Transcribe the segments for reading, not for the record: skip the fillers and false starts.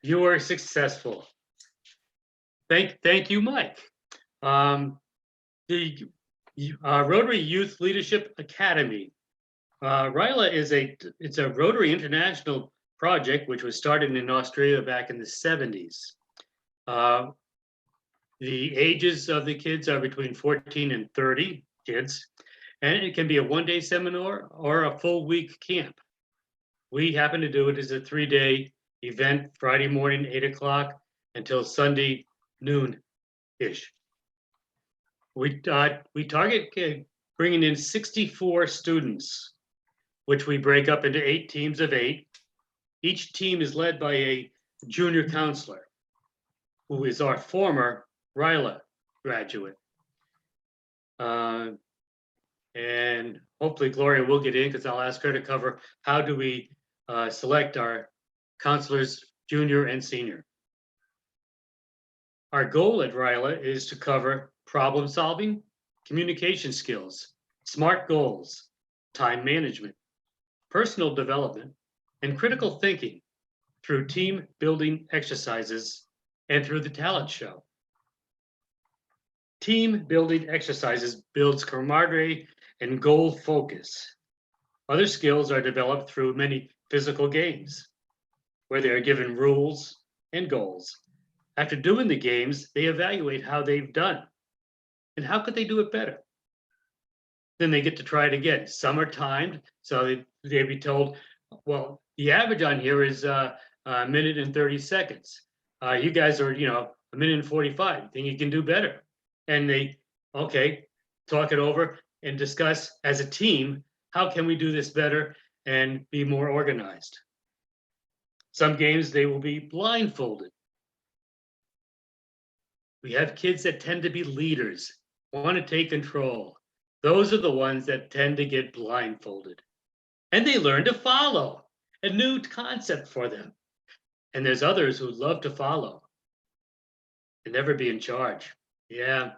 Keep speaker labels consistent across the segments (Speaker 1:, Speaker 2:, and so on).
Speaker 1: You were successful. Thank you, Mike. Um, the Rotary Youth Leadership Academy. RYLA it's a Rotary International project which was started in Australia back in the 70s. The ages of the kids are between 14 and 30 kids, and it can be a one-day seminar or a full week camp. We happen to do it as a 3-day event, Friday morning, 8 o'clock until Sunday noon-ish. We target bringing in 64 students, which we break up into 8 teams of 8. Each team is led by a junior counselor, who is our former RYLA graduate. And hopefully Gloria will get in because I'll ask her to cover how do we select our counselors, junior and senior. Our goal at RYLA is to cover problem solving, communication skills, SMART goals, time management, personal development, and critical thinking through team building exercises and through the talent show. Team building exercises builds camaraderie and goal focus. Other skills are developed through many physical games, where they are given rules and goals. After doing the games, they evaluate how they've done and how could they do it better. Then they get to try it again. Some are timed, so they'd be told, well, the average on here is a minute and 30 seconds. You guys are, a minute and 45. Think you can do better? And they, okay, talk it over and discuss as a team, how can we do this better and be more organized? Some games, they will be blindfolded. We have kids that tend to be leaders, want to take control. Those are the ones that tend to get blindfolded. And they learn to follow, a new concept for them. And there's others who love to follow and never be in charge. Yeah,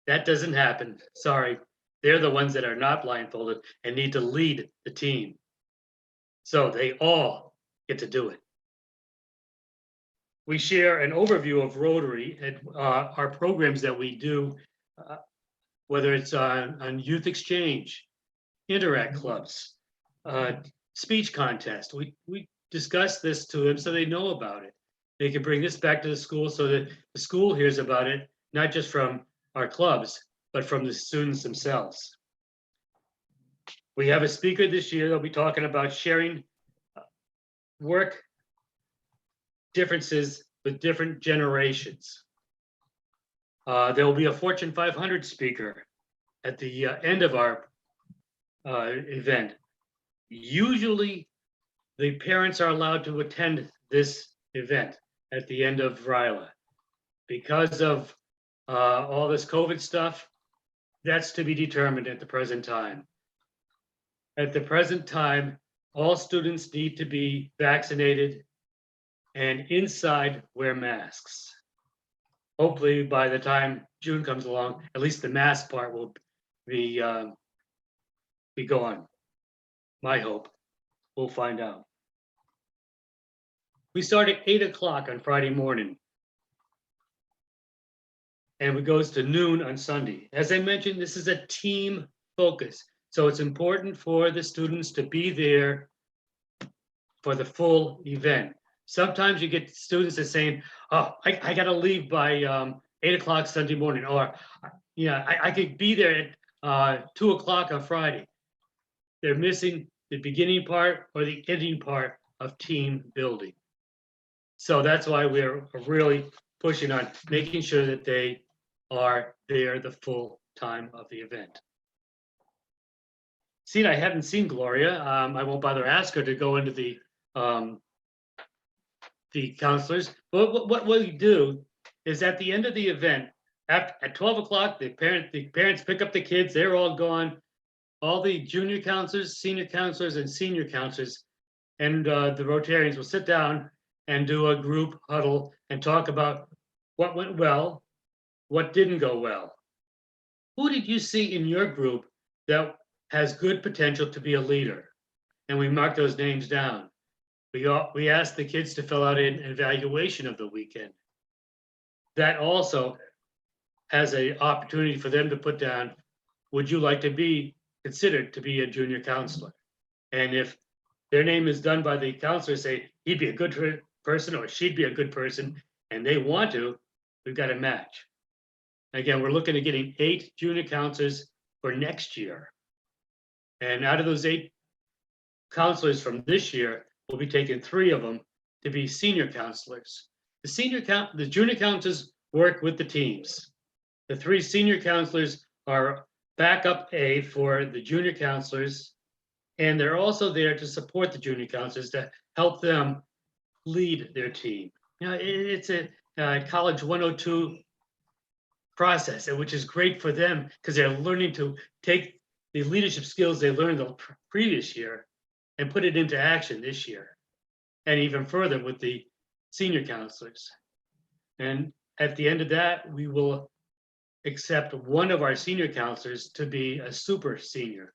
Speaker 1: that doesn't happen. Sorry. They're the ones that are not blindfolded and need to lead the team. So they all get to do it. We share an overview of Rotary and our programs that we do, whether it's on youth exchange, interact clubs, speech contest. We discuss this to them so they know about it. They can bring this back to the school so that the school hears about it, not just from our clubs, but from the students themselves. We have a speaker this year that'll be talking about sharing work differences with different generations. There will be a Fortune 500 speaker at the end of our event. Usually, the parents are allowed to attend this event at the end of RYLA. Because of all this COVID stuff, that's to be determined at the present time. At the present time, all students need to be vaccinated and inside wear masks. Hopefully by the time June comes along, at least the mask part will be gone. My hope. We'll find out. We start at 8 o'clock on Friday morning. And it goes to noon on Sunday. As I mentioned, this is a team focus. So it's important for the students to be there for the full event. Sometimes you get students that saying, oh, I got to leave by 8 o'clock Sunday morning, or I could be there at 2 o'clock on Friday. They're missing the beginning part or the ending part of team building. So that's why we're really pushing on making sure that they are there the full time of the event. See, I haven't seen Gloria. I won't bother ask her to go into the counselors. But what we do is at the end of the event, at 12 o'clock, the parents pick up the kids. They're all gone. All the junior counselors, senior counselors, and senior counselors, and the Rotarians will sit down and do a group huddle and talk about what went well, what didn't go well. Who did you see in your group that has good potential to be a leader? And we mark those names down. we asked the kids to fill out an evaluation of the weekend. That also has an opportunity for them to put down, would you like to be considered to be a junior counselor? And if their name is done by the counselor, say he'd be a good person or she'd be a good person, and they want to, we've got a match. Again, we're looking at getting 8 junior counselors for next year. And out of those 8 counselors from this year, we'll be taking 3 of them to be senior counselors. The junior counselors work with the teams. The 3 senior counselors are backup A for the junior counselors, and they're also there to support the junior counselors to help them lead their team. It's a college 102 process, which is great for them because they're learning to take the leadership skills they learned the previous year and put it into action this year, and even further with the senior counselors. And at the end of that, we will accept one of our senior counselors to be a super senior.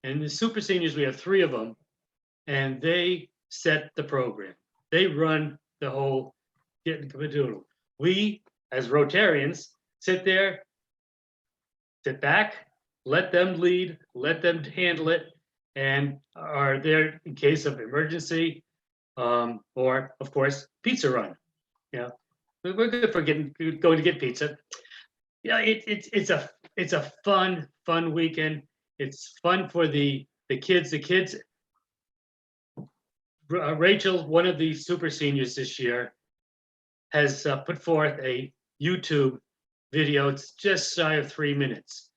Speaker 1: And the super seniors, we have 3 of them, and they set the program. They run the whole caboodle. We, as Rotarians, sit back, let them lead, let them handle it, and are there in case of emergency, or of course, pizza run. We're good for going to get pizza. It's a fun weekend. It's fun for the kids. The kids, Rachel, one of the super seniors this year, has put forth a YouTube video. It's just shy of 3 minutes.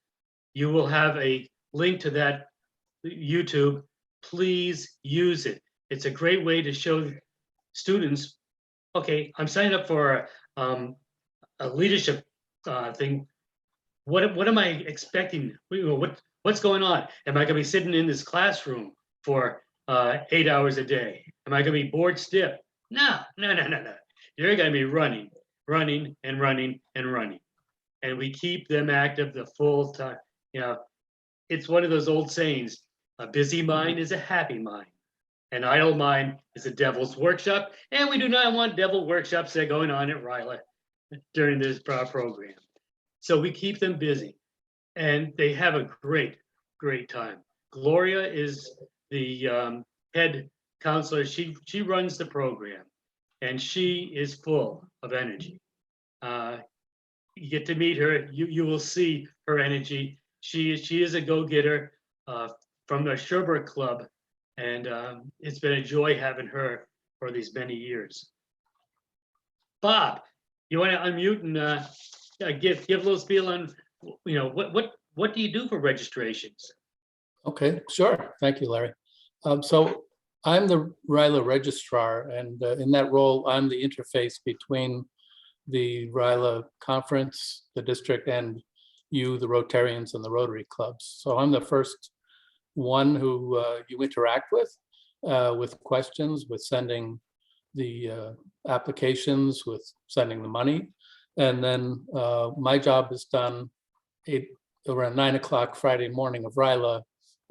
Speaker 1: You will have a link to that YouTube. Please use it. It's a great way to show students, okay, I'm signing up for a leadership thing. What am I expecting? What's going on? Am I going to be sitting in this classroom for 8 hours a day? Am I going to be bored stiff? No. You're going to be running. And we keep them active the full time. It's one of those old sayings, a busy mind is a happy mind. An idle mind is a devil's workshop. And we do not want devil workshops that are going on at RYLA during this program. So we keep them busy and they have a great time. Gloria is the head counselor. She runs the program and she is full of energy. You get to meet her, you will see her energy. She is a go-getter from the Sherbrooke Club, and it's been a joy having her for these many years. Bob, you want to unmute and give a little spiel on what do you do for registrations?
Speaker 2: Okay, sure. Thank you, Larry. So I'm the RYLA registrar, and in that role, I'm the interface between the RYLA conference, the district, and you, the Rotarians and the Rotary clubs. So I'm the first one who you interact with questions, with sending the applications, with sending the money. And then my job is done around 9 o'clock Friday morning of RYLA.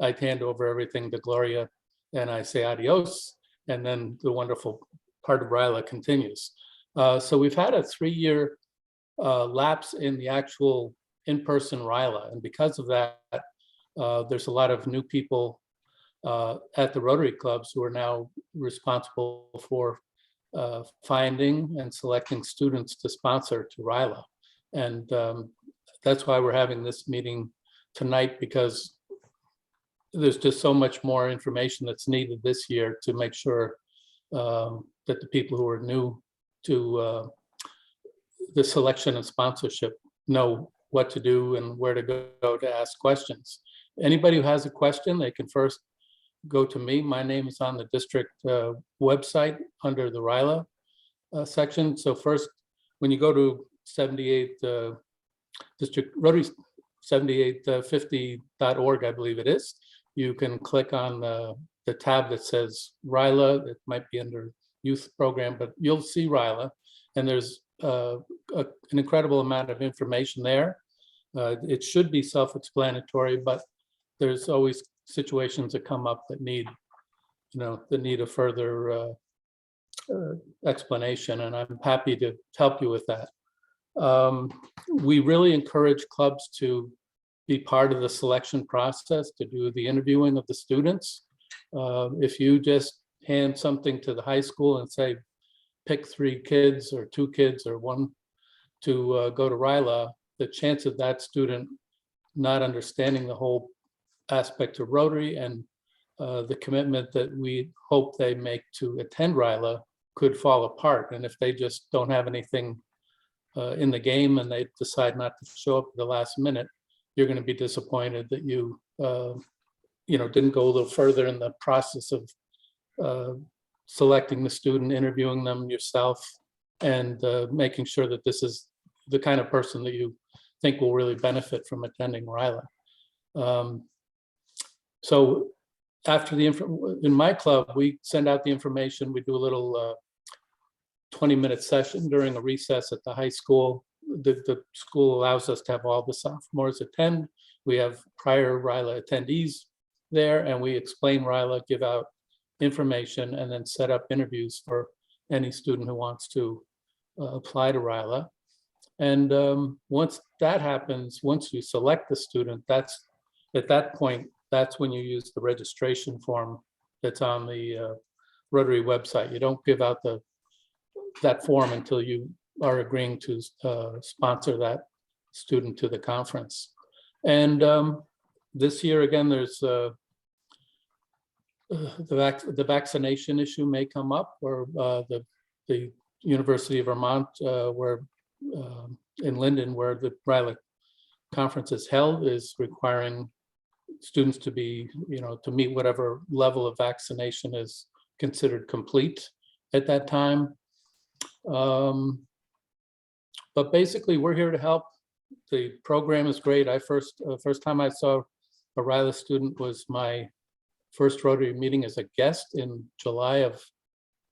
Speaker 2: I hand over everything to Gloria and I say adios. And then the wonderful part of RYLA continues. So we've had a 3-year lapse in the actual in-person RYLA. And because of that, there's a lot of new people at the Rotary clubs who are now responsible for finding and selecting students to sponsor to RYLA. And that's why we're having this meeting tonight, because there's just so much more information that's needed this year to make sure that the people who are new to the selection and sponsorship know what to do and where to go to ask questions. Anybody who has a question, they can first go to me. My name is on the district website under the RYLA section. So first, when you go to 78 district Rotary 7850.org, I believe it is, you can click on the tab that says RYLA. It might be under youth program, but you'll see RYLA, and there's an incredible amount of information there. It should be self-explanatory, but there's always situations that come up that need the need of further explanation, and I'm happy to help you with that. We really encourage clubs to be part of the selection process, to do the interviewing of the students. If you just hand something to the high school and say, pick 3 kids or 2 kids or 1 to go to RYLA, the chance of that student not understanding the whole aspect of Rotary and the commitment that we hope they make to attend RYLA could fall apart. And if they just don't have anything in the game and they decide not to show up at the last minute, you're going to be disappointed that you didn't go a little further in the process of selecting the student, interviewing them yourself, and making sure that this is the kind of person that you think will really benefit from attending RYLA. So after in my club, we send out the information. We do a little 20-minute session during a recess at the high school. The school allows us to have all the sophomores attend. We have prior RYLA attendees there, and we explain RYLA, give out information, and then set up interviews for any student who wants to apply to RYLA. And once that happens, once you select the student, at that point, that's when you use the registration form that's on the Rotary website. You don't give out that form until you are agreeing to sponsor that student to the conference. And this year, again, there's the vaccination issue may come up, or the University of Vermont, where in Linden, where the RYLA conference is held, is requiring students to be, to meet whatever level of vaccination is considered complete at that time. But basically, we're here to help. The program is great. First time I saw a RYLA student was my first Rotary meeting as a guest in July of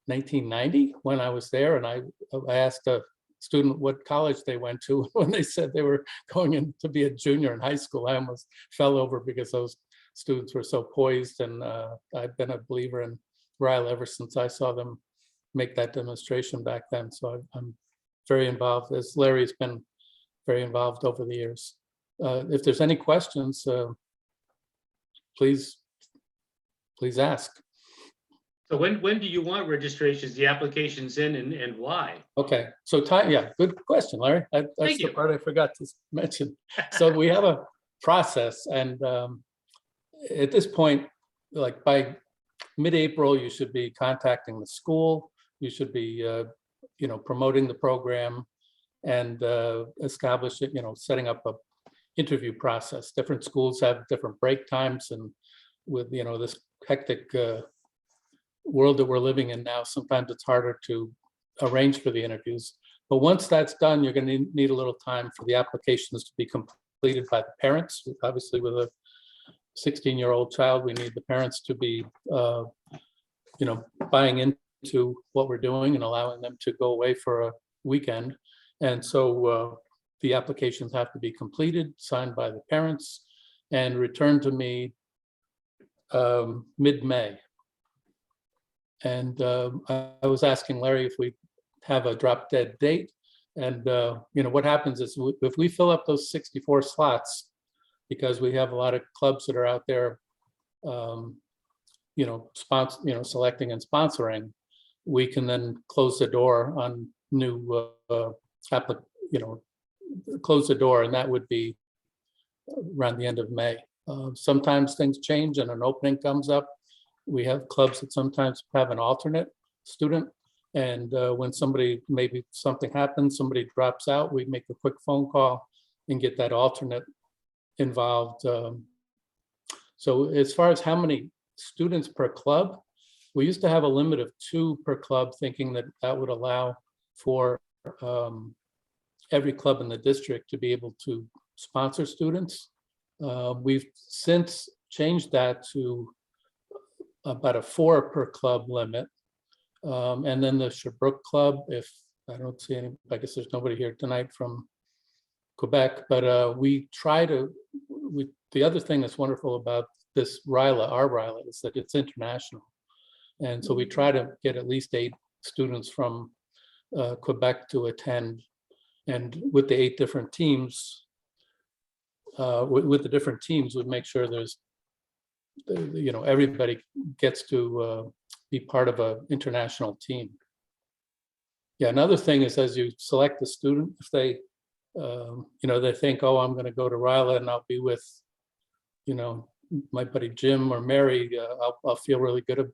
Speaker 2: 1990 when I was there, and I asked a student what college they went to. When they said they were going in to be a junior in high school, I almost fell over because those students were so poised, and I've been a believer in RYLA ever since I saw them make that demonstration back then. So I'm very involved, as Larry's been very involved over the years. If there's any questions, please ask.
Speaker 1: So when do you want registrations, the applications in, and why?
Speaker 2: Okay, so yeah, good question, Larry. That's the part I forgot to mention. So we have a process, and at this point, like by mid-April, you should be contacting the school. You should be, promoting the program and establishing, setting up a interview process. Different schools have different break times, and with this hectic world that we're living in now, sometimes it's harder to arrange for the interviews. But once that's done, you're going to need a little time for the applications to be completed by the parents. Obviously, with a 16-year-old child, we need the parents to be, buying into what we're doing and allowing them to go away for a weekend. And so the applications have to be completed, signed by the parents, and returned to me mid-May. And I was asking Larry if we have a drop dead date. And what happens is if we fill up those 64 slots, because we have a lot of clubs that are out there, selecting and sponsoring, we can then close the door on new close the door, and that would be around the end of May. Sometimes things change and an opening comes up. We have clubs that sometimes have an alternate student, and when maybe something happens, somebody drops out, we make a quick phone call and get that alternate involved. So as far as how many students per club, we used to have a limit of 2 per club, thinking that would allow for every club in the district to be able to sponsor students. We've since changed that to about a 4 per club limit. And then the Sherbrooke Club, if I don't see any, I guess there's nobody here tonight from Quebec, but the other thing that's wonderful about this RYLA, our RYLA, is that it's international. And so we try to get at least 8 students from Quebec to attend. And with the 8 different teams, with the different teams, we make sure there's, everybody gets to be part of an international team. Yeah, another thing is, as you select the student, if they, they think, oh, I'm going to go to RYLA and I'll be with, my buddy Jim or Mary, I'll feel really good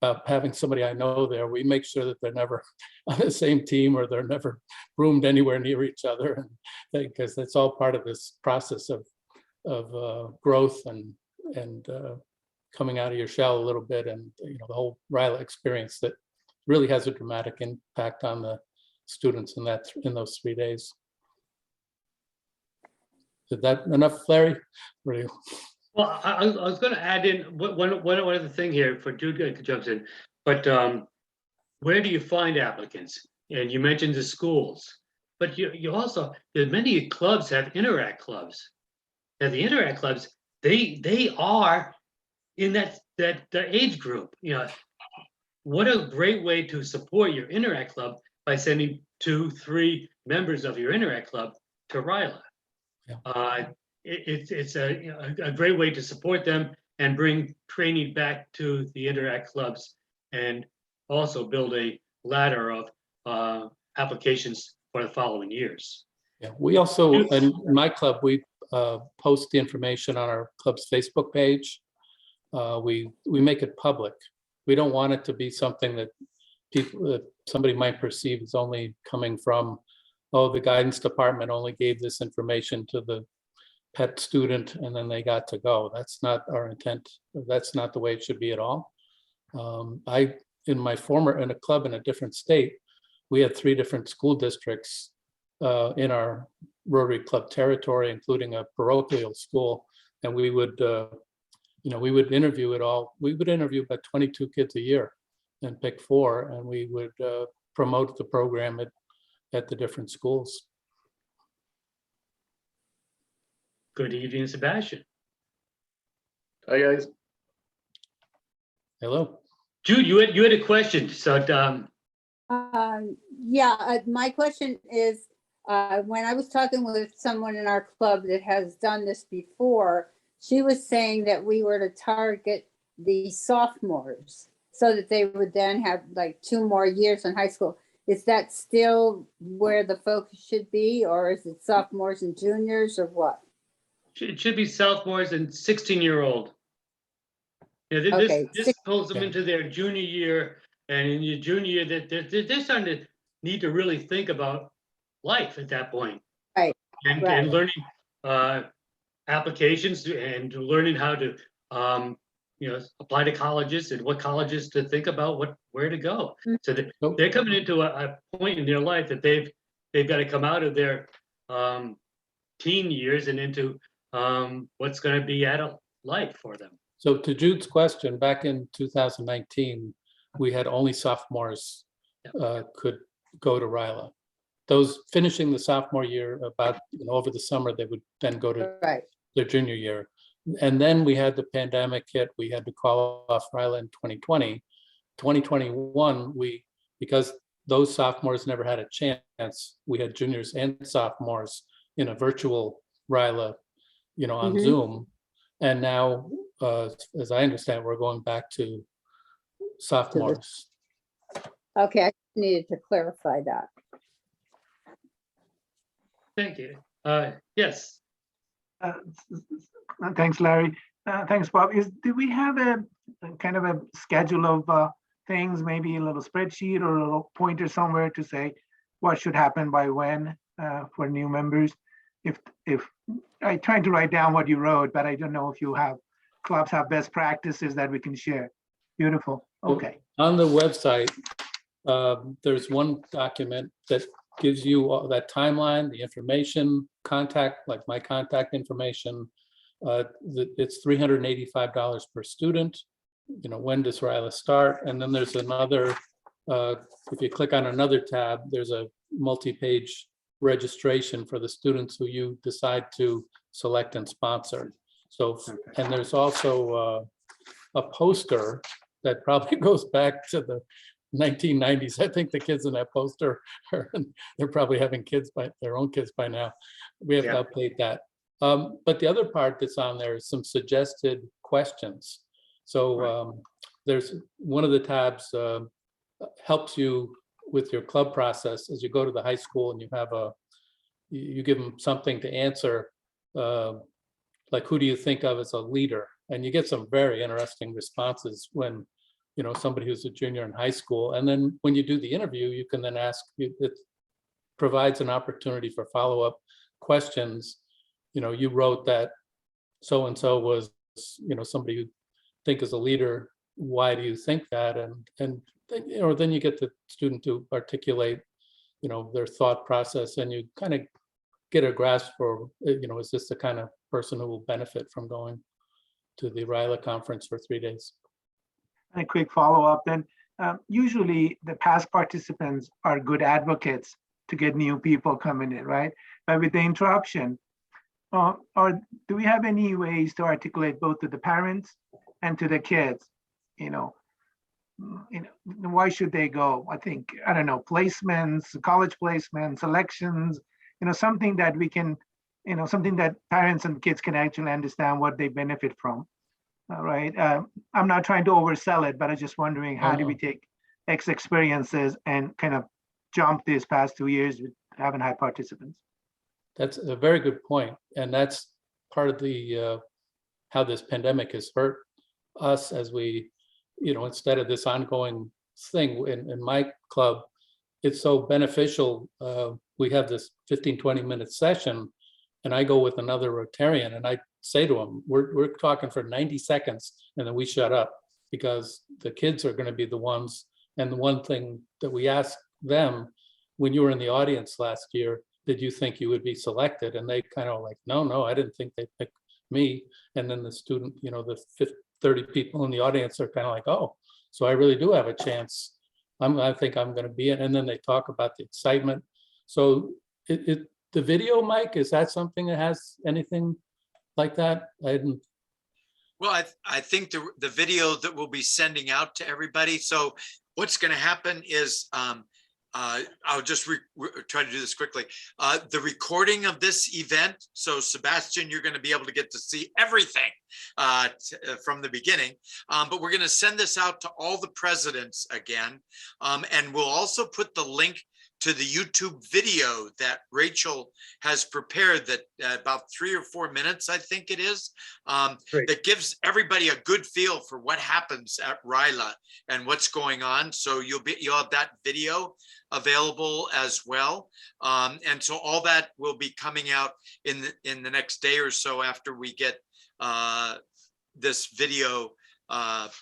Speaker 2: about having somebody I know there. We make sure that they're never on the same team or they're never roomed anywhere near each other, because that's all part of this process of growth and coming out of your shell a little bit, and the whole RYLA experience that really has a dramatic impact on the students in those 3 days. Is that enough, Larry? Really?
Speaker 1: Well, I was going to add in one other thing here for Jude jumps in, but where do you find applicants? And you mentioned the schools, but you also, many clubs have interact clubs. Now the interact clubs, they are in that age group. What a great way to support your interact club by sending 2-3 members of your interact club to RYLA. Yeah. It's a great way to support them and bring training back to the interact clubs, and also build a ladder of applications for the following years.
Speaker 2: Yeah, we also, in my club, we post the information on our club's Facebook page. We make it public. We don't want it to be something that somebody might perceive as only coming from, oh, the guidance department only gave this information to the pet student and then they got to go. That's not our intent. That's not the way it should be at all. In a club in a different state, we had 3 different school districts in our Rotary Club territory, including a parochial school, and we would interview it all. We would interview about 22 kids a year and pick 4, and we would promote the program at the different schools.
Speaker 1: Good evening, Sebastian.
Speaker 3: Hi, guys.
Speaker 2: Hello.
Speaker 1: Jude, you had a question. So
Speaker 4: my question is, when I was talking with someone in our club that has done this before, she was saying that we were to target the sophomores so that they would then have like 2 more years in high school. Is that still where the focus should be, or is it sophomores and juniors, or what?
Speaker 1: it should be sophomores and 16-year-old.
Speaker 4: Okay.
Speaker 1: This pulls them into their junior year, and in your junior year, they're starting to need to really think about life at that point.
Speaker 4: Right.
Speaker 1: And learning applications and learning how to apply to colleges and what colleges to think about, where to go. So they're coming into a point in their life that they've got to come out of their teen years and into what's going to be adult life for them.
Speaker 2: So to Jude's question, back in 2019, we had only sophomores could go to RYLA. Those finishing the sophomore year, about over the summer, they would then go to their junior year. And then we had the pandemic hit. We had to call off RYLA in 2020. 2021, because those sophomores never had a chance, we had juniors and sophomores in a virtual RYLA, on Zoom. And now, as I understand, we're going back to sophomores.
Speaker 4: Okay, I needed to clarify that.
Speaker 1: Thank you. Yes.
Speaker 3: Thanks, Larry. Thanks, Bob. Do we have a kind of a schedule of things, maybe a little spreadsheet or a little pointer somewhere to say what should happen by when for new members? If I tried to write down what you wrote, but I don't know if clubs have best practices that we can share. Beautiful. Okay.
Speaker 2: On the website, there's one document that gives you all that timeline, the information, like my contact information. It's $385 per student. When does RYLA start? And then there's another, if you click on another tab, there's a multi-page registration for the students who you decide to select and sponsor. So, and there's also a poster that probably goes back to the 1990s. I think the kids in that poster they're probably having their own kids by now. We have to update that. But the other part that's on there is some suggested questions. So there's one of the tabs helps you with your club process as you go to the high school and you give them something to answer, like who do you think of as a leader? And you get some very interesting responses when, somebody who's a junior in high school. And then when you do the interview, you can then ask, it provides an opportunity for follow-up questions. You wrote that so-and-so was, somebody you think is a leader. Why do you think that? And then you get the student to articulate, their thought process, and you kind of get a grasp for, is this the kind of person who will benefit from going to the RYLA conference for 3 days?
Speaker 3: And a quick follow-up then. Usually the past participants are good advocates to get new people coming in, right? But with the interruption, or do we have any ways to articulate both to the parents and to the kids, why should they go? I think, I don't know, placements, college placements, elections, something that we can, something that parents and kids can actually understand what they benefit from. All right. I'm not trying to oversell it, but I'm just wondering, how do we take X experiences and kind of jump these past 2 years with having had participants?
Speaker 2: That's a very good point. And that's part of the how this pandemic has hurt us as we, instead of this ongoing thing in my club, it's so beneficial. We have this 15-20 minute session, and I go with another Rotarian and I say to them, we're talking for 90 seconds and then we shut up, because the kids are going to be the ones. And the one thing that we asked them, when you were in the audience last year, did you think you would be selected? And they kind of like, no, I didn't think they'd pick me. And then the student, the 30 people in the audience are kind of like, oh, so I really do have a chance. I think I'm going to be in. And then they talk about the excitement. So the video, Mike, is that something that has anything like that? I didn't.
Speaker 5: Well, I think the video that we'll be sending out to everybody. So what's going to happen is, I'll just try to do this quickly. The recording of this event. So Sebastian, you're going to be able to get to see everything from the beginning. But we're going to send this out to all the presidents again. And we'll also put the link to the YouTube video that Rachel has prepared, that about 3 or 4 minutes, I think it is, that gives everybody a good feel for what happens at RYLA and what's going on. So you'll have that video available as well. And so all that will be coming out in the next day or so after we get this video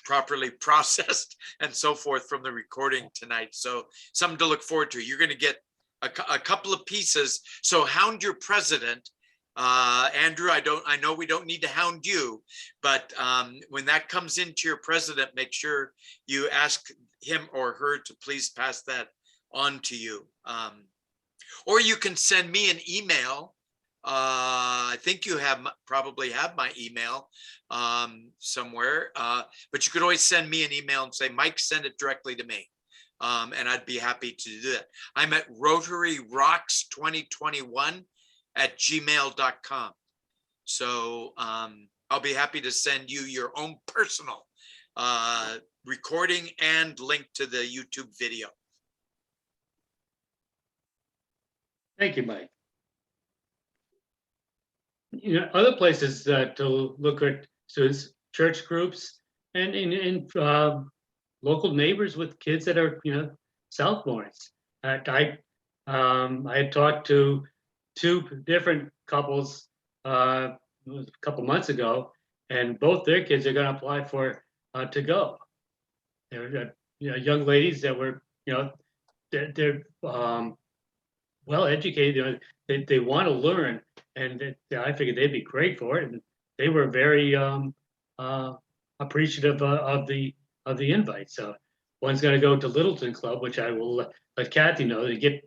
Speaker 5: properly processed and so forth from the recording tonight. So something to look forward to. You're going to get a couple of pieces. So hound your president, Andrew. I know we don't need to hound you, but when that comes into your president, make sure you ask him or her to please pass that on to you. Or you can send me an email. I think you probably have my email somewhere, but you could always send me an email and say, Mike, send it directly to me. And I'd be happy to do that. I'm at rotaryrocks2021@gmail.com. So I'll be happy to send you your own personal recording and link to the YouTube video.
Speaker 1: Thank you, Mike. Other places to look at students, church groups, and in local neighbors with kids that are, sophomores. I had talked to 2 different couples a couple months ago, and both their kids are going to apply for to go. They're young ladies that were, they're well educated. They want to learn, and I figured they'd be great for it. And they were very appreciative of the invite. So one's going to go to Littleton Club, which I will let Kathy know to get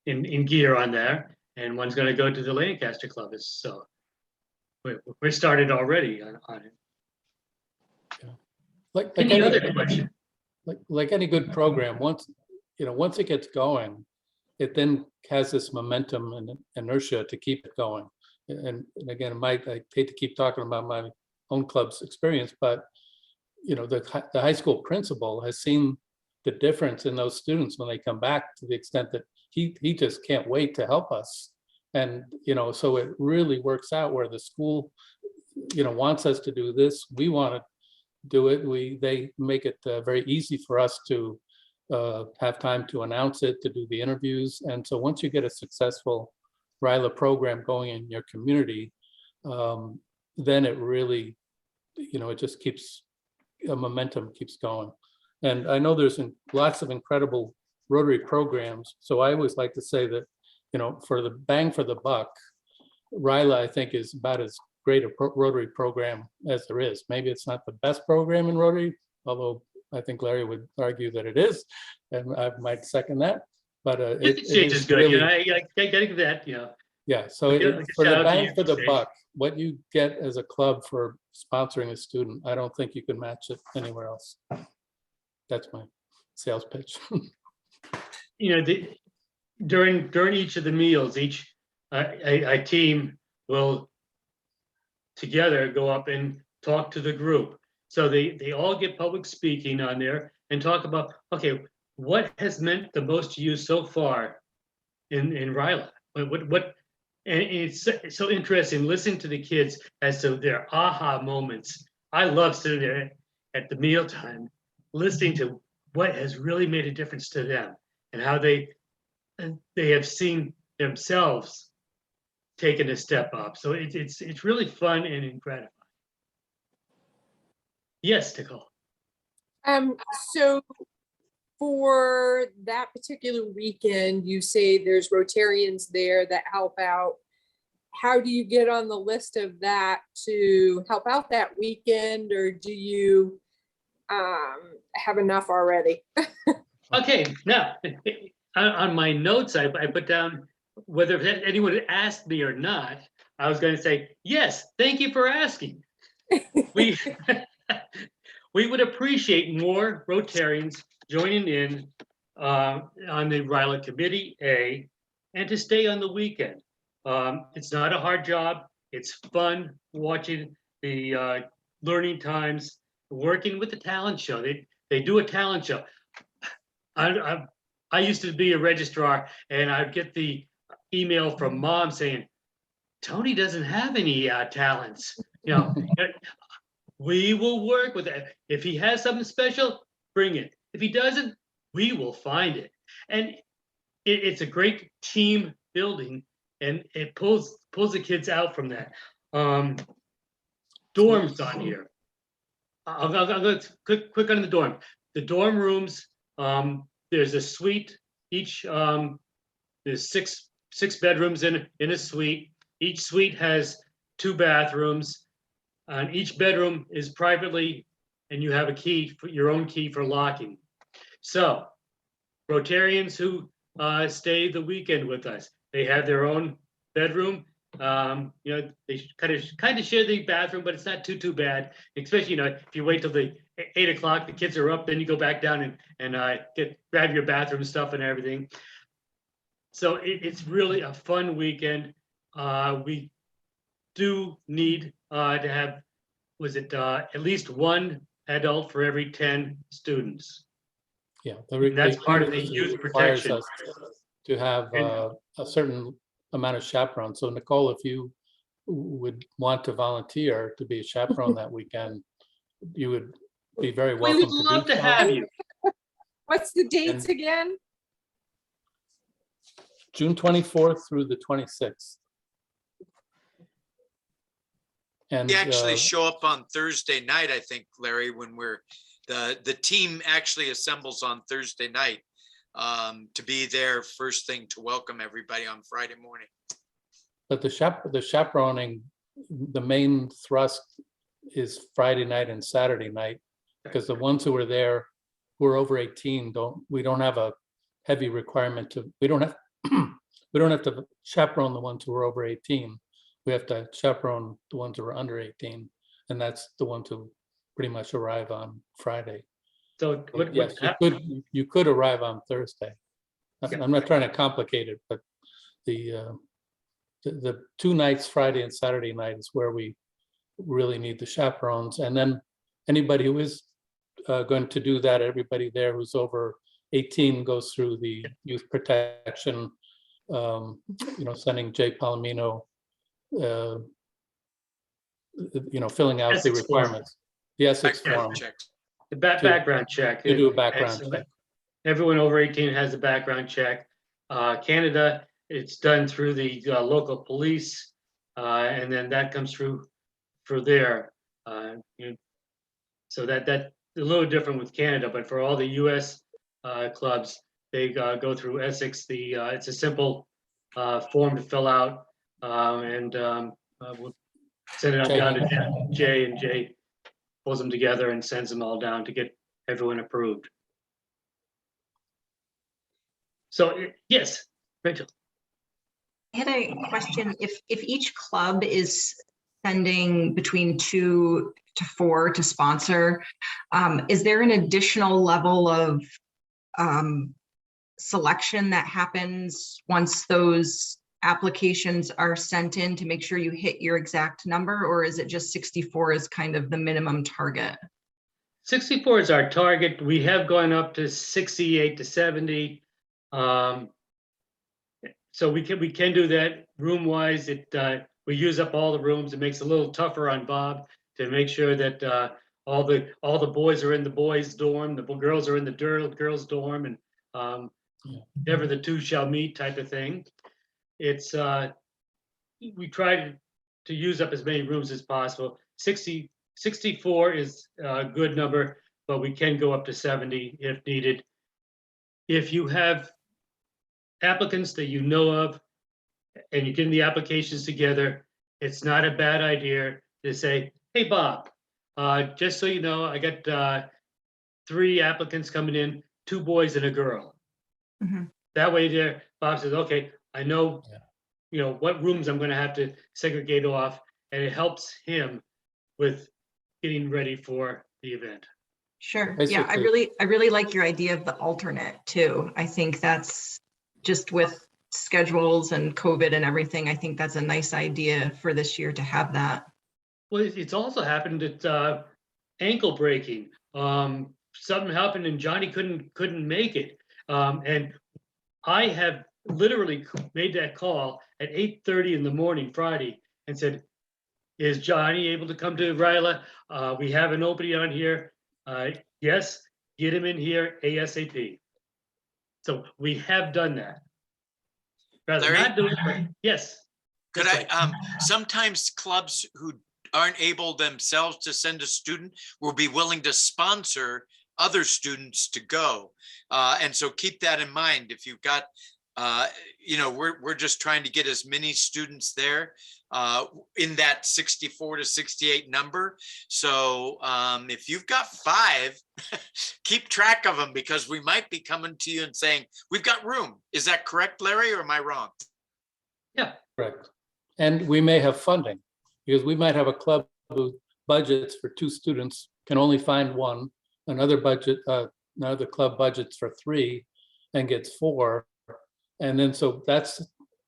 Speaker 1: in gear on there, and one's going to go to the Lancaster Club. So we're started already on it.
Speaker 2: Yeah. Like
Speaker 1: Any other question?
Speaker 2: like any good program, once it gets going, it then has this momentum and inertia to keep it going. And again, I hate to keep talking about my own club's experience, but the high school principal has seen the difference in those students when they come back, to the extent that he just can't wait to help us. And so it really works out where the school wants us to do this, we want to do it. They make it very easy for us to have time to announce it, to do the interviews. And so once you get a successful RYLA program going in your community, then it really, it just keeps, momentum keeps going. And I know there's lots of incredible Rotary programs. So I always like to say that, for the bang for the buck, RYLA, I think, is about as great a Rotary program as there is. Maybe it's not the best program in Rotary, although I think Larry would argue that it is, and I might second that. But it
Speaker 1: is good.
Speaker 2: really,
Speaker 1: I gotta give that.
Speaker 2: yeah. So
Speaker 1: Yeah,
Speaker 2: for
Speaker 1: shout
Speaker 2: the
Speaker 1: out to
Speaker 2: bang
Speaker 1: you,
Speaker 2: for the
Speaker 1: Stacey.
Speaker 2: buck, what you get as a club for sponsoring a student, I don't think you can match it anywhere else. That's my sales pitch.
Speaker 1: During each of the meals, a team will together go up and talk to the group. So they all get public speaking on there and talk about, okay, what has meant the most to you so far in RYLA? What and it's so interesting listening to the kids as to their aha moments. I love sitting there at the mealtime, listening to what has really made a difference to them and how they have seen themselves taking a step up. So it's really fun and gratifying. Yes, Nicole.
Speaker 6: So for that particular weekend, you say there's Rotarians there that help out. How do you get on the list of that to help out that weekend, or do you have enough already?
Speaker 1: Okay, now on my notes, I put down whether anyone had asked me or not. I was going to say, yes, thank you for asking. We would appreciate more Rotarians joining in on the RYLA Committee A, and to stay on the weekend. It's not a hard job. It's fun watching the learning times, working with the talent show. They do a talent show. I used to be a registrar, and I'd get the email from mom saying, Tony doesn't have any talents. We will work with it. If he has something special, bring it. If he doesn't, we will find it. And it's a great team building, and it pulls the kids out from that. Dorms on here. I'll go quick on the dorm. The dorm rooms, there's a suite. Each there's six bedrooms in a suite. Each suite has 2 bathrooms. And each bedroom is privately, and you have a key, your own key for locking. So Rotarians who stay the weekend with us, they have their own bedroom. They kind of share the bathroom, but it's not too bad. Especially, if you wait till the 8 o'clock, the kids are up, then you go back down and grab your bathroom stuff and everything. So it's really a fun weekend. We do need to have, at least 1 adult for every 10 students.
Speaker 2: Yeah,
Speaker 1: That's part of the youth
Speaker 2: requires
Speaker 1: protection.
Speaker 2: us to have a certain amount of chaperones. So Nicole, if you would want to volunteer to be a chaperone that weekend, you would be very
Speaker 1: We
Speaker 2: welcome.
Speaker 1: would love to have you.
Speaker 6: What's the dates again?
Speaker 2: June 24th through the 26th. And
Speaker 5: We actually show up on Thursday night, I think, Larry, when the team actually assembles on Thursday night to be there first thing to welcome everybody on Friday morning.
Speaker 2: but the chaperoning, the main thrust is Friday night and Saturday night, because the ones who are there who are over 18 we don't have a heavy requirement we don't have to chaperone the ones who are over 18. We have to chaperone the ones who are under 18, and that's the ones who pretty much arrive on Friday.
Speaker 1: So what
Speaker 2: Yes, you could arrive on Thursday.
Speaker 1: Yeah.
Speaker 2: I'm not trying to complicate it, but the 2 nights, Friday and Saturday night, is where we really need the chaperones. And then anybody who is going to do that, everybody there who's over 18 goes through the youth protection, sending Jay Palomino, filling out the
Speaker 1: Essex form.
Speaker 2: requirements. The Essex
Speaker 5: Background
Speaker 2: form.
Speaker 5: checks.
Speaker 1: The background check.
Speaker 2: To do a background
Speaker 1: And so
Speaker 2: check.
Speaker 1: Everyone over 18 has a background check. Canada, it's done through the local police, and then that comes through for there. So that's a little different with Canada, but for all the U.S. Clubs, they go through Essex. It's a simple form to fill out, and we'll send it down to Jay, and Jay pulls them together and sends them all down to get everyone approved. So yes, Rachel.
Speaker 7: I had a question. If each club is sending between 2 to 4 to sponsor, is there an additional level of selection that happens once those applications are sent in to make sure you hit your exact number, or is it just 64 is kind of the minimum target?
Speaker 1: 64 is our target. We have gone up to 68 to 70. So we can do that room wise. We use up all the rooms. It makes it a little tougher on Bob to make sure that all the boys are in the boys' dorm, the girls are in the girls' dorm, and never the two shall meet type of thing. It's we try to use up as many rooms as possible. 64 is a good number, but we can go up to 70 if needed. If you have applicants that you know of and you're getting the applications together, it's not a bad idea to say, hey, Bob, just so you know, I got 3 applicants coming in, 2 boys and a girl.
Speaker 7: Mm-hmm.
Speaker 1: That way there, Bob says, okay, I know, what rooms I'm going to have to segregate off, and it helps him with getting ready for the event.
Speaker 7: Sure.
Speaker 2: Basically.
Speaker 7: Yeah, I really like your idea of the alternate too. I think that's just with schedules and COVID and everything. I think that's a nice idea for this year to have that.
Speaker 1: Well, it's also happened at ankle breaking. Something happened and Johnny couldn't make it. And I have literally made that call at 8:30 in the morning Friday and said, is Johnny able to come to RYLA? We have an opening on here. Yes, get him in here ASAP. So we have done that. Rather
Speaker 5: Larry?
Speaker 1: not do it, but yes.
Speaker 5: Could
Speaker 1: That's
Speaker 5: I,
Speaker 1: right.
Speaker 5: sometimes clubs who aren't able themselves to send a student will be willing to sponsor other students to go. And so keep that in mind. If you've got, we're just trying to get as many students there in that 64 to 68 number. So if you've got 5, keep track of them, because we might be coming to you and saying, we've got room. Is that correct, Larry, or am I wrong?
Speaker 1: Yeah.
Speaker 2: Correct. And we may have funding, because we might have a club who budgets for 2 students, can only find 1. Another club budgets for 3 and gets 4. And then so that's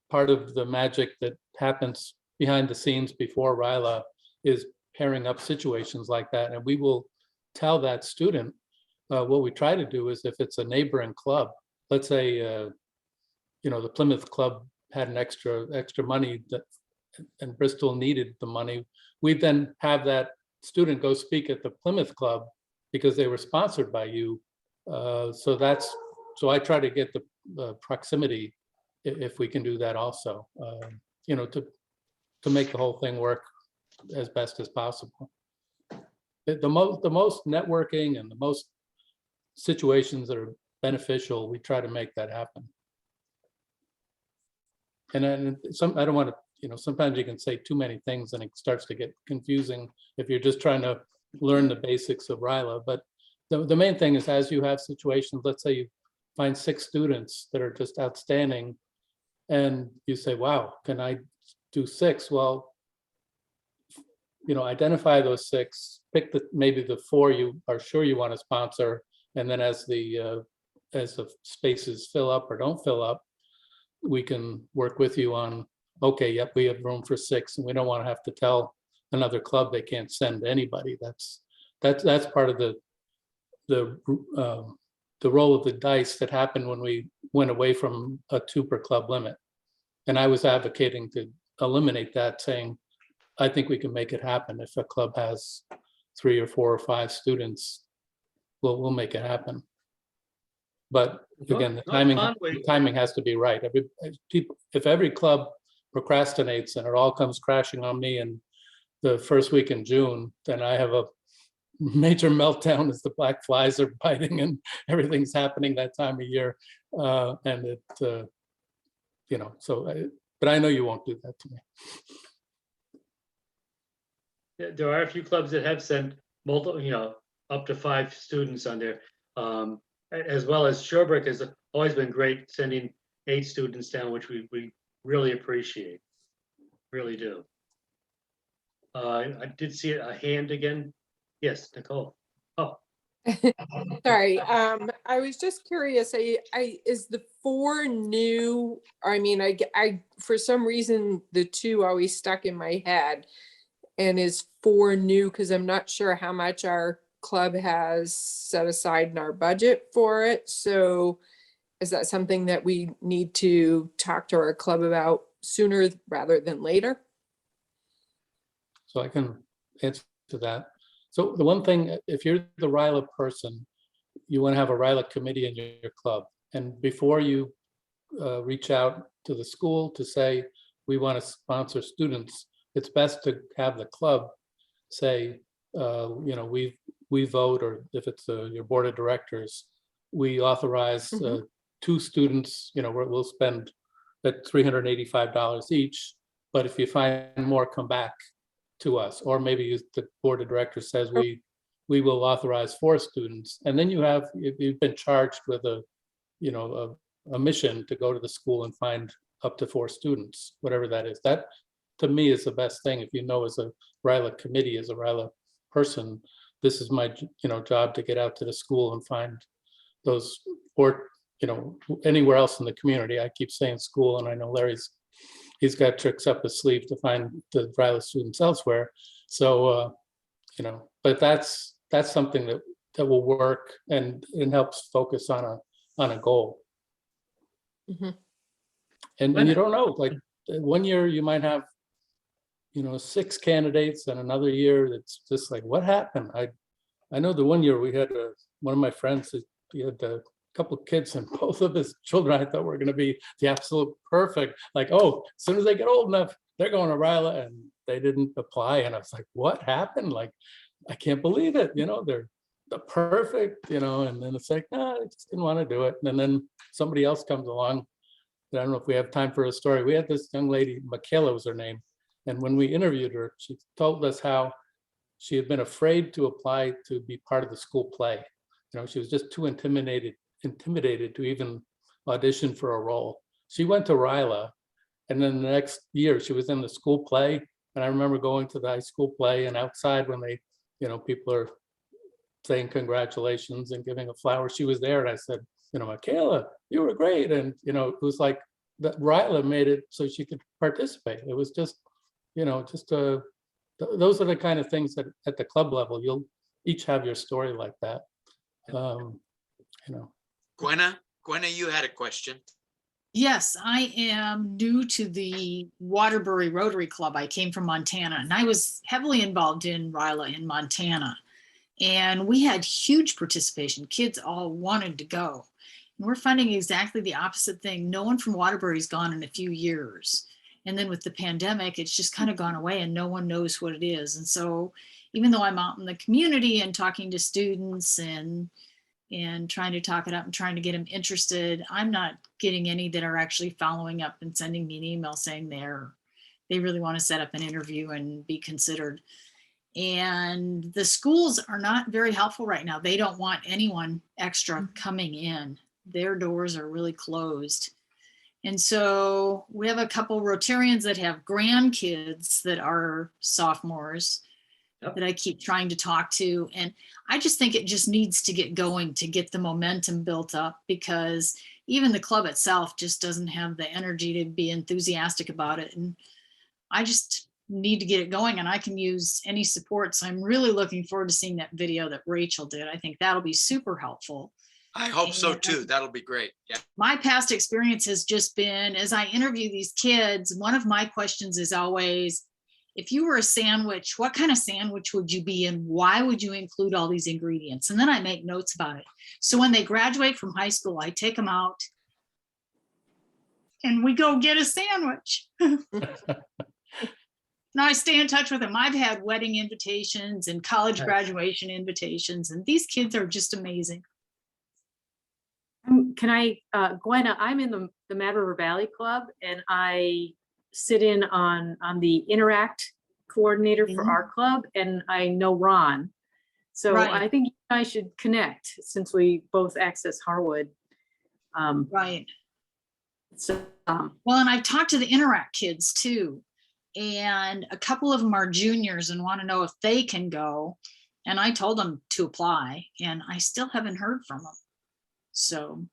Speaker 2: part of the magic that happens behind the scenes before RYLA, is pairing up situations like that. And we will tell that student, what we try to do is, if it's a neighboring club, let's say, the Plymouth club had an extra money and Bristol needed the money, we then have that student go speak at the Plymouth club because they were sponsored by you. So I try to get the proximity, if we can do that also, to make the whole thing work as best as possible. The most networking and the most situations that are beneficial, we try to make that happen. And then I don't want to, sometimes you can say too many things and it starts to get confusing if you're just trying to learn the basics of RYLA. But the main thing is, as you have situations, let's say you find 6 students that are just outstanding, and you say, wow, can I do 6? Well, identify those 6, pick maybe the 4 you are sure you want to sponsor, and then as the spaces fill up or don't fill up, we can work with you on, okay, yep, we have room for 6, and we don't want to have to tell another club they can't send anybody. That's part of the roll of the dice that happened when we went away from a 2 per club limit. And I was advocating to eliminate that, saying, I think we can make it happen. If a club has 3 or 4 or 5 students, we'll make it happen. But again, the timing has to be right. If every club procrastinates and it all comes crashing on me in the first week in June, then I have a major meltdown as the black flies are biting and everything's happening that time of year. And it, but I know you won't do that to me.
Speaker 1: There are a few clubs that have sent multiple, up to 5 students on there. As well as Sherbrooke has always been great sending 8 students down, which we really appreciate, really do. I did see a hand again. Yes, Nicole. Oh,
Speaker 6: Sorry, I was just curious, is the 4 new, I mean, I, for some reason, the 2 always stuck in my head. And is 4 new, because I'm not sure how much our club has set aside in our budget for it. So is that something that we need to talk to our club about sooner rather than later?
Speaker 2: So I can answer that. So the one thing, if you're the RYLA person, you want to have a RYLA committee in your club. And before you reach out to the school to say, we want to sponsor students, it's best to have the club say, we vote, or if it's your board of directors, we authorize 2 students, we'll spend at $385 each. But if you find more, come back to us. Or maybe the board of directors says we will authorize 4 students. And then you've been charged with a mission to go to the school and find up to 4 students, whatever that is. That to me is the best thing. If as a RYLA committee, as a RYLA person, this is my job to get out to the school and find those, or anywhere else in the community. I keep saying school, and I know he's got tricks up his sleeve to find the RYLA students elsewhere. So but that's something that will work and helps focus on a goal. And you don't know, like one year you might have 6 candidates, and another year it's just like, what happened? I know the one year we had one of my friends, he had a couple of kids, and both of his children I thought were going to be the absolute perfect, like, oh, as soon as they get old enough, they're going to RYLA, and they didn't apply. And I was like, what happened? Like, I can't believe it. They're the perfect, and then it's like, I just didn't want to do it. And then somebody else comes along. I don't know if we have time for a story. We had this young lady, Michaela was her name. And when we interviewed her, she told us how she had been afraid to apply to be part of the school play. She was just too intimidated to even audition for a role. She went to RYLA, and then the next year she was in the school play. And I remember going to the high school play, and outside when they, people are saying congratulations and giving a flower, she was there. And I said, Michaela, you were great. And, it was like that RYLA made it so she could participate. It was just, those are the kind of things that at the club level, you'll each have your story like that.
Speaker 5: Gwenna, you had a question.
Speaker 8: Yes, I am new to the Waterbury Rotary Club. I came from Montana, and I was heavily involved in RYLA in Montana. And we had huge participation. Kids all wanted to go. And we're finding exactly the opposite thing. No one from Waterbury's gone in a few years. And then with the pandemic, it's just kind of gone away and no one knows what it is. And so even though I'm out in the community and talking to students and trying to talk it up and trying to get them interested, I'm not getting any that are actually following up and sending me an email saying they really want to set up an interview and be considered. And the schools are not very helpful right now. They don't want anyone extra coming in. Their doors are really closed. And so we have a couple Rotarians that have grandkids that are sophomores
Speaker 1: Yep.
Speaker 8: that I keep trying to talk to. And I just think it just needs to get going to get the momentum built up, because even the club itself just doesn't have the energy to be enthusiastic about it. And I just need to get it going, and I can use any support. So I'm really looking forward to seeing that video that Rachel did. I think that'll be super helpful.
Speaker 5: I hope so
Speaker 8: And
Speaker 5: too. That'll be great. Yeah.
Speaker 8: my past experience has just been, as I interview these kids, one of my questions is always, if you were a sandwich, what kind of sandwich would you be and why would you include all these ingredients? And then I make notes about it. So when they graduate from high school, I take them out and we go get a sandwich. Now I stay in touch with them. I've had wedding invitations and college
Speaker 1: Nice.
Speaker 8: graduation invitations, and these kids are just amazing.
Speaker 9: Can I, Gwenna, I'm in the Mad River Valley Club, and I sit in on the Interact coordinator for our club, and I know Ron. So
Speaker 8: Right.
Speaker 9: I think you guys should connect since we both access Harwood.
Speaker 8: Right.
Speaker 9: So,
Speaker 8: Well, and I've talked to the Interact kids too. And a couple of them are juniors and want to know if they can go. And I told them to apply, and I still haven't heard from them. So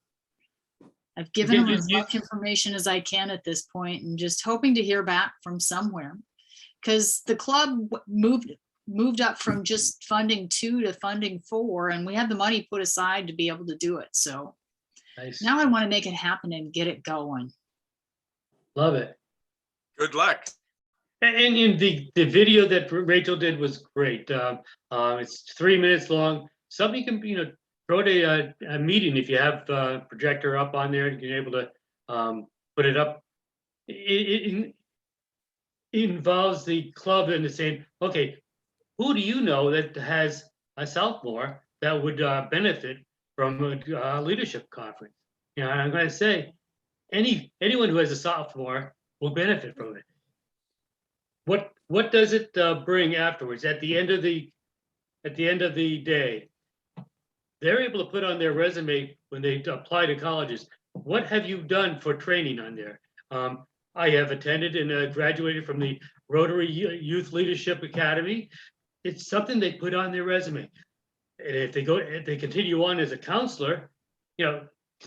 Speaker 8: I've given them as much information as I can at this point, and just hoping to hear back from somewhere. Because the club moved up from just funding 2 to funding 4, and we had the money put aside to be able to do it. So
Speaker 1: Nice.
Speaker 8: now I want to make it happen and get it going.
Speaker 1: Love it.
Speaker 5: Good luck.
Speaker 1: And in the video that Rachel did was great. It's 3 minutes long. Somebody can, throw it a meeting if you have a projector up on there and you're able to put it up. It involves the club in the saying, okay, who do you know that has a sophomore that would benefit from a leadership conference? I'm going to say anyone who has a sophomore will benefit from it. What does it bring afterwards? At the end of the day, they're able to put on their resume when they apply to colleges. What have you done for training on there? I have attended and graduated from the Rotary Youth Leadership Academy. It's something they put on their resume. And if they continue on as a counselor,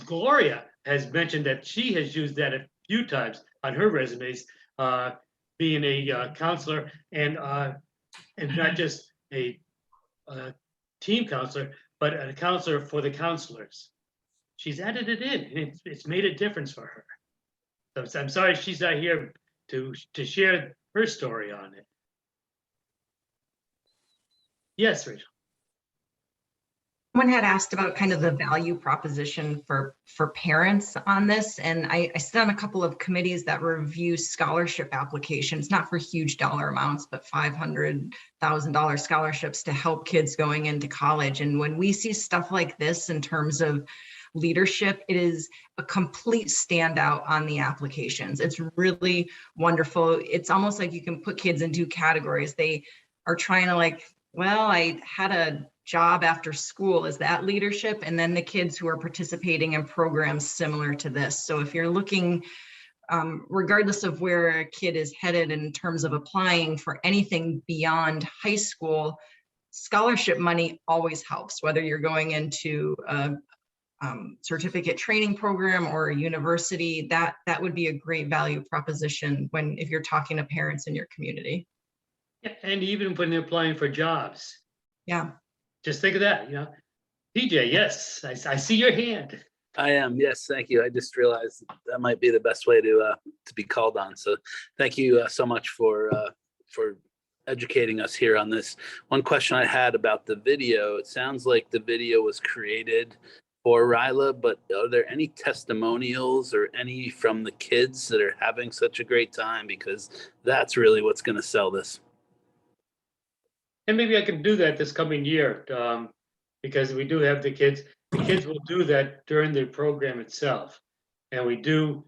Speaker 1: Gloria has mentioned that she has used that a few times on her resumes, being a counselor and not just a team counselor, but a counselor for the counselors. She's added it in, and it's made a difference for her. So I'm sorry she's not here to share her story on it. Yes, Rachel.
Speaker 7: Someone had asked about kind of the value proposition for parents on this, and I sit on a couple of committees that review scholarship applications, not for huge dollar amounts, but $500,000 scholarships to help kids going into college. And when we see stuff like this in terms of leadership, it is a complete standout on the applications. It's really wonderful. It's almost like you can put kids in 2 categories. They are trying to I had a job after school. Is that leadership? And then the kids who are participating in programs similar to this. So if you're looking, regardless of where a kid is headed in terms of applying for anything beyond high school, scholarship money always helps, whether you're going into a certificate training program or a university. That would be a great value proposition if you're talking to parents in your community.
Speaker 1: And even when they're applying for jobs.
Speaker 7: Yeah.
Speaker 1: Just think of that, PJ, yes, I see your hand.
Speaker 10: I am. Yes, thank you. I just realized that might be the best way to be called on. So thank you so much for educating us here on this. One question I had about the video, it sounds like the video was created for RYLA, but are there any testimonials or any from the kids that are having such a great time? Because that's really what's going to sell this.
Speaker 1: And maybe I can do that this coming year, because we do have the kids. The kids will do that during the program itself. And we do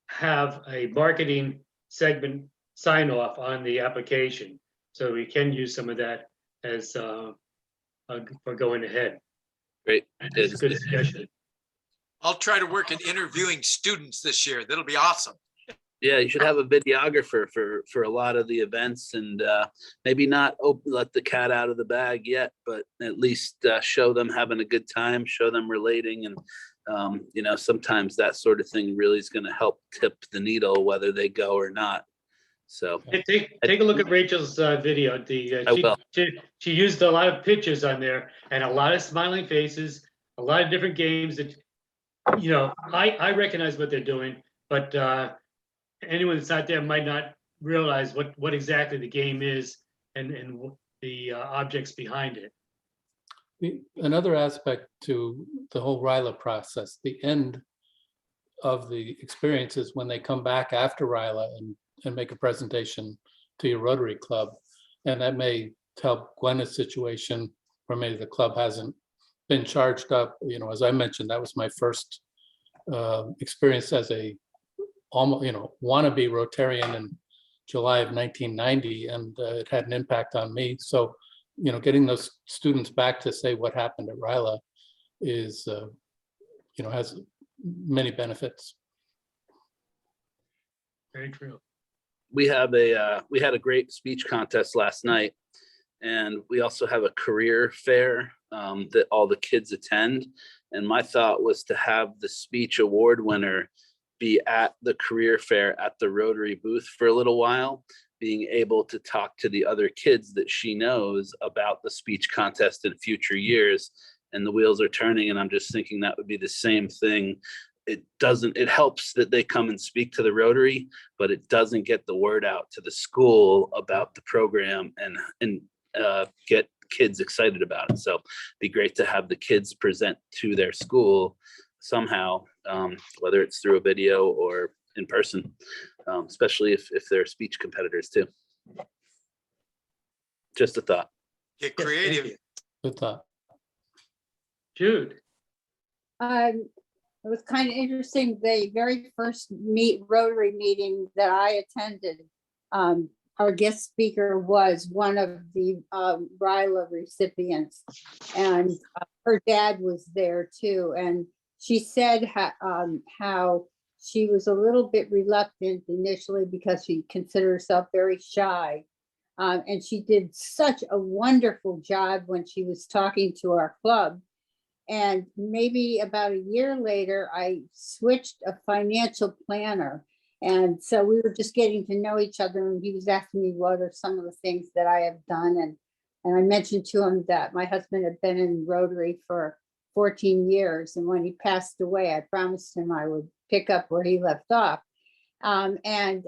Speaker 1: have a marketing segment sign off on the application. So we can use some of that as for going ahead.
Speaker 10: Great.
Speaker 1: That's a good suggestion.
Speaker 5: I'll try to work in interviewing students this year. That'll be awesome.
Speaker 10: Yeah, you should have a videographer for a lot of the events, and maybe not let the cat out of the bag yet, but at least show them having a good time, show them relating, and sometimes that sort of thing really is going to help tip the needle whether they go or not. So
Speaker 1: Take a look at Rachel's video.
Speaker 10: I will.
Speaker 1: She used a lot of pictures on there and a lot of smiling faces, a lot of different games that, I recognize what they're doing, but anyone that's out there might not realize what exactly the game is and the objects behind it.
Speaker 2: Another aspect to the whole RYLA process, the end of the experience is when they come back after RYLA and make a presentation to your Rotary Club. And that may help Gwenna's situation where maybe the club hasn't been charged up. As I mentioned, that was my first experience as a wannabe Rotarian in July of 1990, and it had an impact on me. So, getting those students back to say what happened at RYLA is, has many benefits.
Speaker 1: Very true.
Speaker 10: We had a great speech contest last night, and we also have a career fair that all the kids attend. And my thought was to have the speech award winner be at the career fair at the Rotary booth for a little while, being able to talk to the other kids that she knows about the speech contest in future years. And the wheels are turning, and I'm just thinking that would be the same thing. It helps that they come and speak to the Rotary, but it doesn't get the word out to the school about the program and get kids excited about it. So it'd be great to have the kids present to their school somehow, whether it's through a video or in person, especially if they're speech competitors too. Just a thought.
Speaker 5: Get
Speaker 1: Yes,
Speaker 5: creative.
Speaker 1: thank you.
Speaker 2: Good thought.
Speaker 1: Jude.
Speaker 4: It was kind of interesting. The very first Rotary meeting that I attended, our guest speaker was one of the RYLA recipients, and her dad was there too. And she said how she was a little bit reluctant initially because she considered herself very shy. And she did such a wonderful job when she was talking to our club. And maybe about a year later, I switched a financial planner. And so we were just getting to know each other, and he was asking me what are some of the things that I have done. And I mentioned to him that my husband had been in Rotary for 14 years. And when he passed away, I promised him I would pick up where he left off. And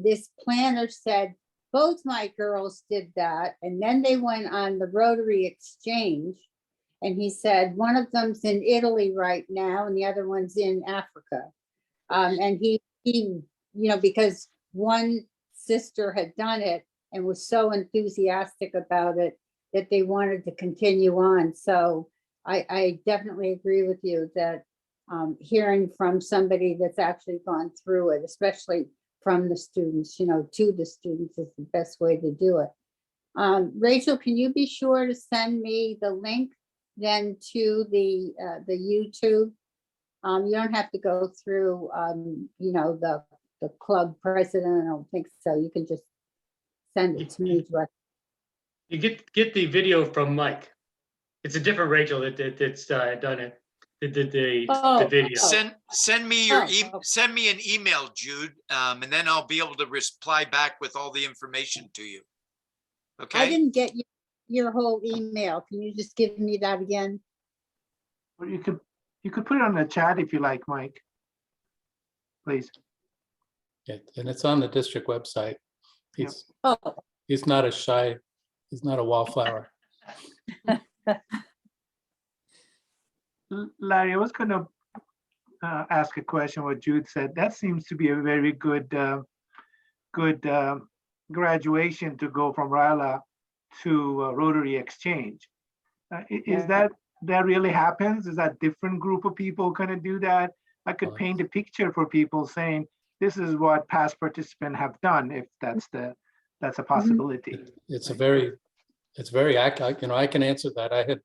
Speaker 4: this planner said, both my girls did that. And then they went on the Rotary Exchange. And he said, one of them's in Italy right now, and the other one's in Africa. And he, because one sister had done it and was so enthusiastic about it that they wanted to continue on. So I definitely agree with you that hearing from somebody that's actually gone through it, especially from the students, to the students, is the best way to do it. Rachel, can you be sure to send me the link then to the YouTube? You don't have to go through, the club president. I don't think so. You can just send it to me directly.
Speaker 1: You get the video from Mike. It's a different Rachel that's done it. The video.
Speaker 5: Send me send me an email, Jude, and then I'll be able to reply back with all the information to you. Okay.
Speaker 4: I didn't get your whole email. Can you just give me that again?
Speaker 3: Or you could put it on the chat if you like, Mike. Please.
Speaker 2: Yeah, and it's on the district website. He's not he's not a wallflower.
Speaker 3: Larry, I was going to ask a question what Jude said. That seems to be a very good graduation to go from RYLA to Rotary Exchange. Is that really happens? Is that different group of people going to do that? I could paint a picture for people saying this is what past participants have done, if that's a possibility.
Speaker 2: It's very accurate. I can answer that. I had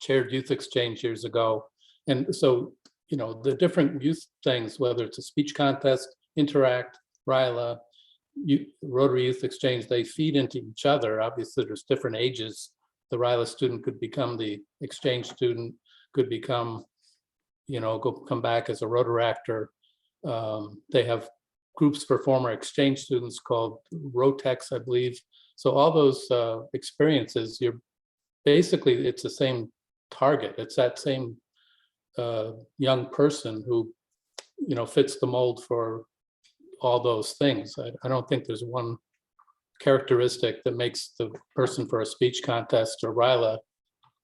Speaker 2: chaired Youth Exchange years ago, and so the different youth things, whether it's a speech contest, interact, RYLA, Rotary Youth Exchange, they feed into each other. Obviously, there's different ages. The RYLA student could become the exchange student, could become, come back as a Rotaractor. They have groups for former exchange students called Rotex, I believe. So all those experiences, it's the same target. It's that same young person who, fits the mold for all those things. I don't think there's one characteristic that makes the person for a speech contest or RYLA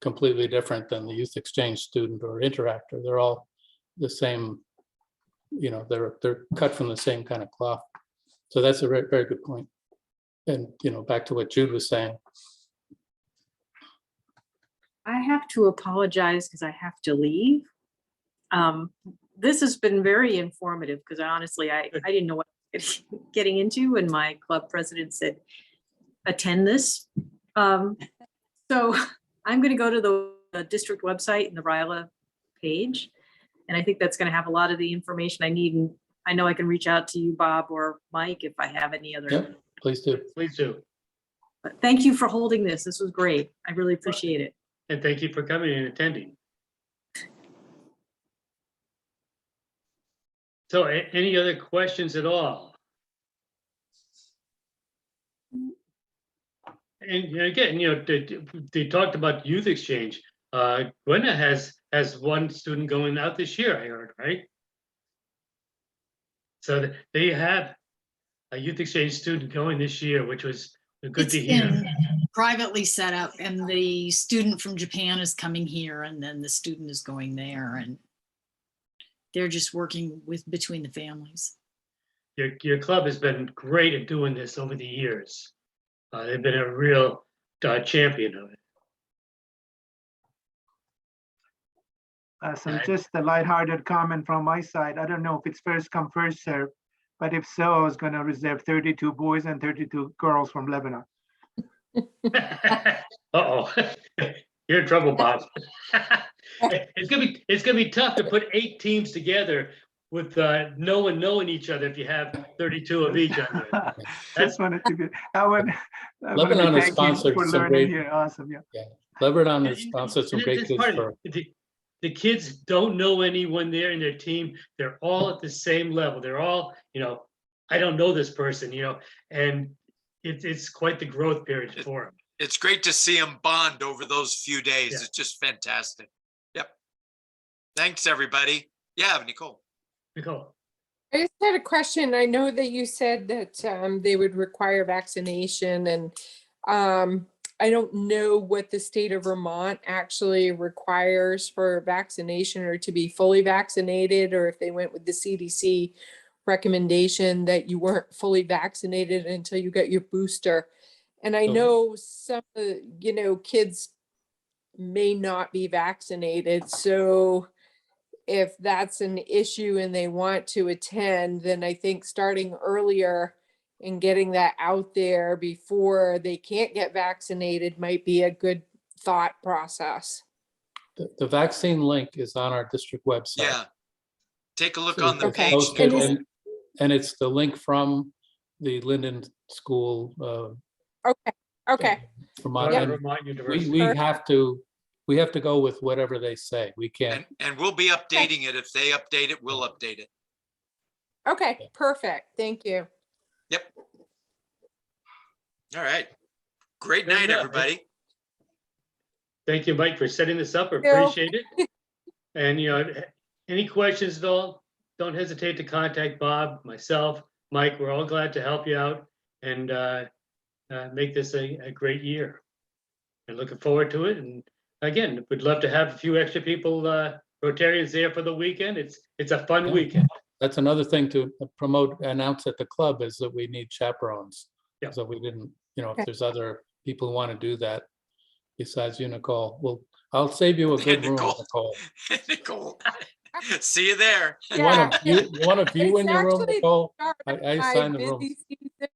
Speaker 2: completely different than the youth exchange student or interactor. They're all the same, they're cut from the same kind of cloth. So that's a very, very good point. And, back to what Jude was saying.
Speaker 9: I have to apologize because I have to leave. This has been very informative because honestly, I didn't know what I was getting into when my club president said, attend this. So I'm going to go to the district website and the RYLA page. And I think that's going to have a lot of the information I need. And I know I can reach out to you, Bob or Mike, if I have any other.
Speaker 2: Yep, please do.
Speaker 1: Please do.
Speaker 9: But thank you for holding this. This was great. I really appreciate it.
Speaker 1: And thank you for coming and attending. So any other questions at all? And again, they talked about youth exchange. Gwenna has one student going out this year, I heard, right? So they have a youth exchange student going this year, which was good to hear.
Speaker 8: Been privately set up, and the student from Japan is coming here, and then the student is going there, and they're just working between the families.
Speaker 1: Your club has been great at doing this over the years. They've been a real champion of it.
Speaker 3: So just a lighthearted comment from my side. I don't know if it's first come, first serve, but if so, I was going to reserve 32 boys and 32 girls from Lebanon.
Speaker 1: Uh-oh, you're in trouble, Bob. It's gonna be tough to put 8 teams together with no one knowing each other if you have 32 of each on there.
Speaker 3: That's wanted to be.
Speaker 2: Lebanon has sponsored
Speaker 3: for
Speaker 2: some
Speaker 3: learning
Speaker 2: great.
Speaker 3: here. Awesome, yeah.
Speaker 2: Lebanon has sponsored some great kids for.
Speaker 1: The kids don't know anyone there in their team. They're all at the same level. They're all, I don't know this person, and it's quite the growth period for them.
Speaker 5: It's great to see them bond over those few days.
Speaker 1: Yeah.
Speaker 5: It's just fantastic. Yep. Thanks, everybody. Yeah, Nicole.
Speaker 1: Nicole.
Speaker 6: I just had a question. I know that you said that they would require vaccination, and I don't know what the state of Vermont actually requires for vaccination or to be fully vaccinated, or if they went with the CDC recommendation that you weren't fully vaccinated until you got your booster. And I know some of the, kids may not be vaccinated. So if that's an issue and they want to attend, then I think starting earlier and getting that out there before they can't get vaccinated might be a good thought process.
Speaker 2: The vaccine link is on our district website.
Speaker 5: Yeah. Take a look
Speaker 2: So
Speaker 5: on the
Speaker 2: it's
Speaker 5: page.
Speaker 2: posted,
Speaker 5: Nicole.
Speaker 2: and it's the link from the Linden School.
Speaker 6: Okay.
Speaker 2: Vermont.
Speaker 1: Yeah.
Speaker 2: And
Speaker 1: Vermont University.
Speaker 2: we have to go with whatever they say. We can't.
Speaker 5: And we'll be updating it. If they update it, we'll update it.
Speaker 6: Okay, perfect. Thank you.
Speaker 5: Yep. All right. Great
Speaker 1: Good
Speaker 5: night,
Speaker 1: enough.
Speaker 5: everybody.
Speaker 1: Thank you, Mike, for setting this up. I
Speaker 6: Yeah.
Speaker 1: appreciate it. And, any questions at all, don't hesitate to contact Bob, myself, Mike. We're all glad to help you out and make this a great year. And looking forward to it. And again, we'd love to have a few extra people, Rotarians there for the weekend. It's a fun
Speaker 2: Yeah.
Speaker 1: weekend.
Speaker 2: That's another thing to promote, announce at the club, is that we need chaperones.
Speaker 1: Yeah.
Speaker 2: So we didn't, if there's other people who want to do that besides you, Nicole, well, I'll save you a good room,
Speaker 5: Nicole.
Speaker 2: Nicole.
Speaker 5: Nicole. See you there.
Speaker 2: You want a view in your room,
Speaker 6: It's actually
Speaker 2: Nicole?
Speaker 6: start
Speaker 2: I
Speaker 6: of
Speaker 2: assigned
Speaker 6: my
Speaker 2: the room.
Speaker 6: busy season.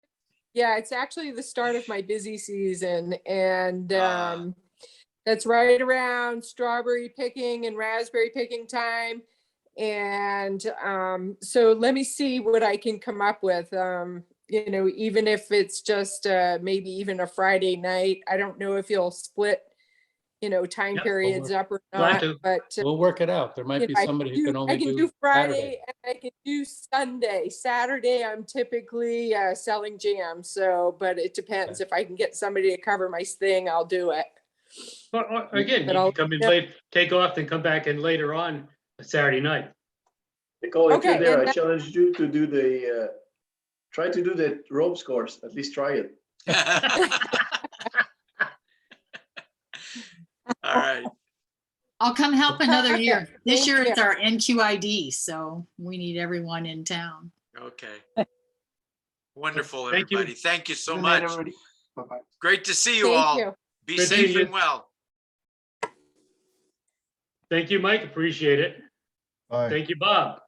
Speaker 6: Yeah, it's actually the start of my busy season, and that's right around strawberry picking and raspberry picking time. And so let me see what I can come up with. You know, even if it's just maybe even a Friday night. I don't know if you'll split, you know, time
Speaker 1: Yep.
Speaker 6: periods up or
Speaker 1: Glad
Speaker 6: not,
Speaker 1: to.
Speaker 6: but
Speaker 2: We'll work it out. There might
Speaker 6: you
Speaker 2: be
Speaker 6: know,
Speaker 2: somebody who can
Speaker 6: I
Speaker 2: only
Speaker 6: can
Speaker 2: do
Speaker 6: do Friday
Speaker 2: Saturday.
Speaker 6: and I can do Sunday. Saturday, I'm typically selling jams. So, but it depends. If I can get somebody to cover my thing, I'll do it.
Speaker 1: Or again,
Speaker 6: But
Speaker 1: you
Speaker 6: I'll-
Speaker 1: can come in
Speaker 6: yeah.
Speaker 1: late, take off, then come back in later on a Saturday night.
Speaker 11: Nicole, if you're
Speaker 6: Okay,
Speaker 11: there,
Speaker 6: and
Speaker 11: I
Speaker 6: that-
Speaker 11: challenge you to do the, try to do the ropes course, at least try it.
Speaker 5: All right.
Speaker 8: I'll come help another
Speaker 6: Okay,
Speaker 8: year. This
Speaker 6: thank
Speaker 8: year it's
Speaker 6: you.
Speaker 8: our NQID, so we need everyone in town.
Speaker 5: Okay. Wonderful,
Speaker 1: Thank you.
Speaker 5: everybody. Thank you so
Speaker 3: Good night,
Speaker 5: much.
Speaker 3: everybody. Bye-bye.
Speaker 5: Great to see you
Speaker 6: Thank
Speaker 5: all.
Speaker 6: you.
Speaker 5: Be
Speaker 1: Good
Speaker 5: safe
Speaker 1: seeing you.
Speaker 5: and well.
Speaker 1: Thank you, Mike. Appreciate it.
Speaker 12: Bye.
Speaker 1: Thank you, Bob.